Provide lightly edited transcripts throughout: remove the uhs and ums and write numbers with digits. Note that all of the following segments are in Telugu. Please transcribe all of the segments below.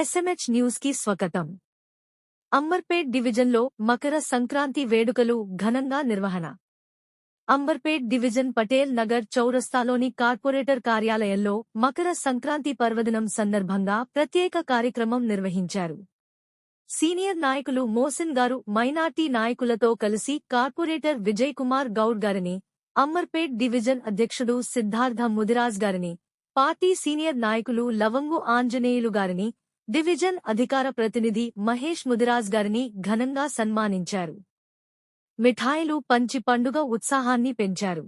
ఎస్ఎంహెచ్ న్యూస్ కి స్వాగతం. అంబర్పేట్ డివిజన్లో మకర సంక్రాంతి వేడుకలు ఘనంగా నిర్వహణ. అంబర్పేట్ డివిజన్ పటేల్ నగర్ చౌరస్తాలోని కార్పొరేటర్ కార్యాలయంలో మకర సంక్రాంతి పర్వదినం సందర్భంగా ప్రత్యేక కార్యక్రమం నిర్వహించారు. సీనియర్ నాయకులు మోసిన్ గారు మైనార్టీ నాయకులతో కలిసి కార్పొరేటర్ విజయ్ కుమార్ గౌడ్ గారిని, అంబర్పేట్ డివిజన్ అధ్యక్షుడు సిద్ధార్థ ముదిరాజ్ గారిని, పార్టీ సీనియర్ నాయకులు లవంగు ఆంజనేయులు గారిని, డివిజన్ అధికార ప్రతినిధి మహేష్ ముదిరాజ్ గారిని ఘనంగా సన్మానించారు. మిఠాయిలు పంచి పండుగ ఉత్సాహాన్ని పెంచారు.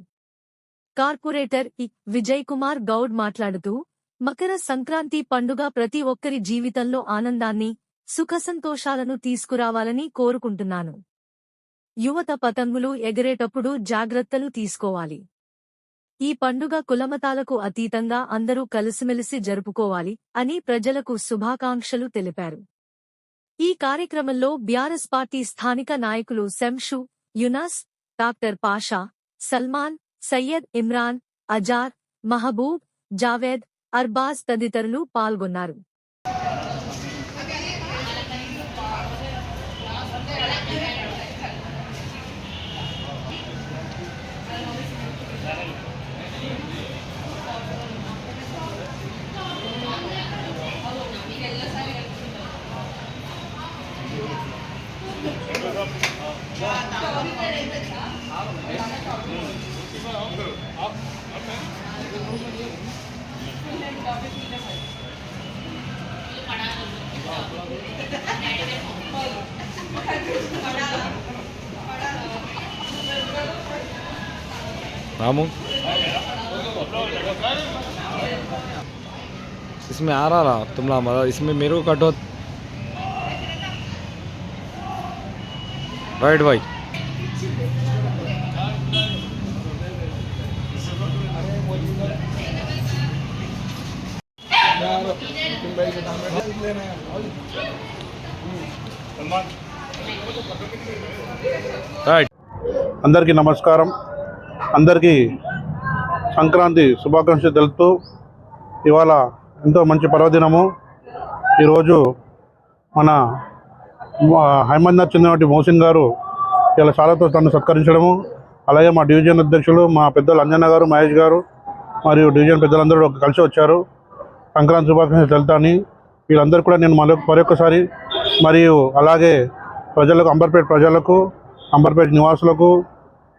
కార్పొరేటర్ విజయ్ కుమార్ గౌడ్ మాట్లాడుతూ, మకర సంక్రాంతి పండుగ ప్రతి ఒక్కరి జీవితంలో ఆనందాన్ని, సుఖసంతోషాలను తీసుకురావాలని కోరుకుంటున్నాను. యువత పతంగులు ఎగరేటప్పుడు జాగ్రత్తలు తీసుకోవాలి. ఈ పండుగ కులమతాలకు అతీతంగా అందరూ కలిసిమెలిసి జరుపుకోవాలి అని ప్రజలకు శుభాకాంక్షలు తెలిపారు. ఈ కార్యక్రమంలో బీఆర్ఎస్ పార్టీ స్థానిక నాయకులు శంషు, యునస్, డాక్టర్ పాషా, సల్మాన్, సయ్యద్ ఇమ్రాన్, అజార్, మహబూబ్, జావేద్, అర్బాజ్ తదితరులు పాల్గొన్నారు. रामू इसमें आ रहा तुमला मतलब इसमें मेरे को कटो राइट भाई. రైట్. అందరికీ నమస్కారం. అందరికీ సంక్రాంతి శుభాకాంక్షలు తెలుపుతూ, ఇవాళ ఎంతో మంచి పర్వదినము. ఈరోజు మన హైమందర్ చెందినటువంటి మోసిన్ గారు ఇలా చాలాతో తను సత్కరించడము, అలాగే మా డివిజన్ అధ్యక్షులు మా పెద్దలు అంజన్న గారు, మహేష్ గారు మరియు డివిజన్ పెద్దలందరూ కలిసి వచ్చారు. సంక్రాంతి శుభాకాంక్షలు తెలుపుతాని వీళ్ళందరూ కూడా నేను మరొకసారి మరియు అలాగే ప్రజలకు, అంబర్పేట్ ప్రజలకు, అంబర్పేట్ నివాసులకు,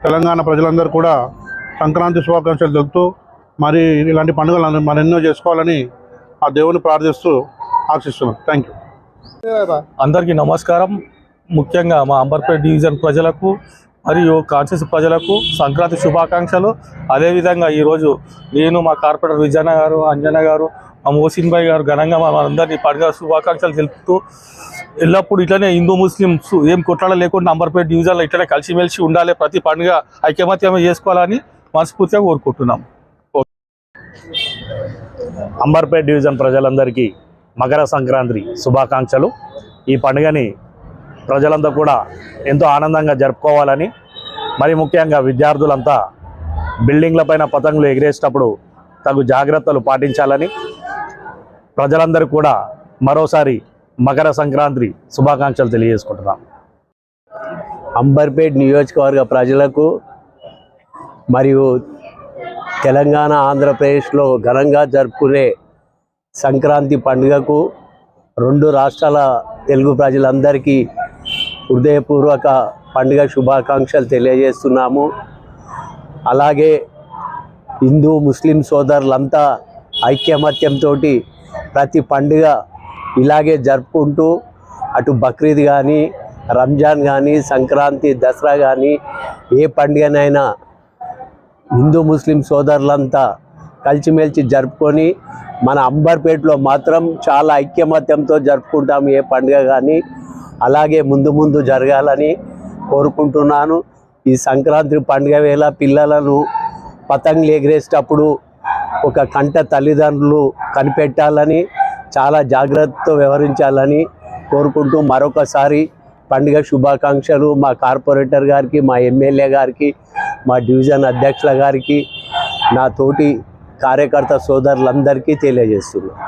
తెలంగాణ ప్రజలందరూ కూడా సంక్రాంతి శుభాకాంక్షలు తెలుపుతూ, మరి ఇలాంటి పండుగలు మరెన్నో చేసుకోవాలని ఆ దేవుని ప్రార్థిస్తూ ఆశిస్తున్నాను. Thank you. అందరికీ నమస్కారం. ముఖ్యంగా మా అంబర్పేట్ డివిజన్ ప్రజలకు మరియు కాన్స్టిట్యూన్సీ ప్రజలకు సంక్రాంతి శుభాకాంక్షలు. అదేవిధంగా ఈరోజు నేను, మా కార్పొరేటర్ విజయన్న గారు, అంజన గారు, మా మోసిన్ భాయ్ గారు ఘనంగా మా అందరినీ పండుగ శుభాకాంక్షలు తెలుపుతూ, ఎల్లప్పుడూ ఇట్లనే హిందూ ముస్లింస్ ఏం కొట్లాడ లేకుండా అంబర్పేట్ డివిజన్లో ఇట్లనే కలిసిమెలిసి ఉండాలి, ప్రతి పండుగ ఐకమత్యమే చేసుకోవాలని మనస్ఫూర్తిగా కోరుకుంటున్నాం. అంబర్పేట్ డివిజన్ ప్రజలందరికీ మకర సంక్రాంతి శుభాకాంక్షలు. ఈ పండుగని ప్రజలంతా కూడా ఎంతో ఆనందంగా జరుపుకోవాలని, మరి ముఖ్యంగా విద్యార్థులంతా బిల్డింగ్లపైన పతంగులు ఎగిరేసేటప్పుడు తగు జాగ్రత్తలు పాటించాలని ప్రజలందరూ కూడా మరోసారి మకర సంక్రాంతి శుభాకాంక్షలు తెలియజేసుకుంటున్నాం. అంబర్పేట్ నియోజకవర్గ ప్రజలకు మరియు తెలంగాణ, ఆంధ్రప్రదేశ్లో ఘనంగా జరుపుకునే సంక్రాంతి పండుగకు రెండు రాష్ట్రాల తెలుగు ప్రజలందరికీ హృదయపూర్వక పండుగ శుభాకాంక్షలు తెలియజేస్తున్నాము. అలాగే హిందూ ముస్లిం సోదరులంతా ఐక్యమత్యంతో ప్రతి పండుగ ఇలాగే జరుపుకుంటూ, అటు బక్రీద్ కానీ, రంజాన్ కానీ, సంక్రాంతి, దసరా కానీ ఏ పండుగనైనా హిందూ ముస్లిం సోదరులంతా కలిసిమెలిసి జరుపుకొని, మన అంబర్పేటలో మాత్రం చాలా ఐక్యమత్యంతో జరుపుకుంటాము ఏ పండుగ కానీ. అలాగే ముందు ముందు జరగాలని కోరుకుంటున్నాను. ఈ సంక్రాంతి పండుగ వేళ పిల్లలను పతంగులు ఎగిరేసేటప్పుడు ఒక కంట తల్లిదండ్రులు కనిపెట్టాలని, చాలా జాగ్రత్తతో వ్యవహరించాలని కోరుకుంటూ మరొకసారి పండుగ శుభాకాంక్షలు మా కార్పొరేటర్ గారికి, మా ఎమ్మెల్యే గారికి, మా డివిజన్ అధ్యక్షుల గారికి, నా తోటి కార్యకర్త సోదరులందరికీ తెలియజేస్తున్నాను.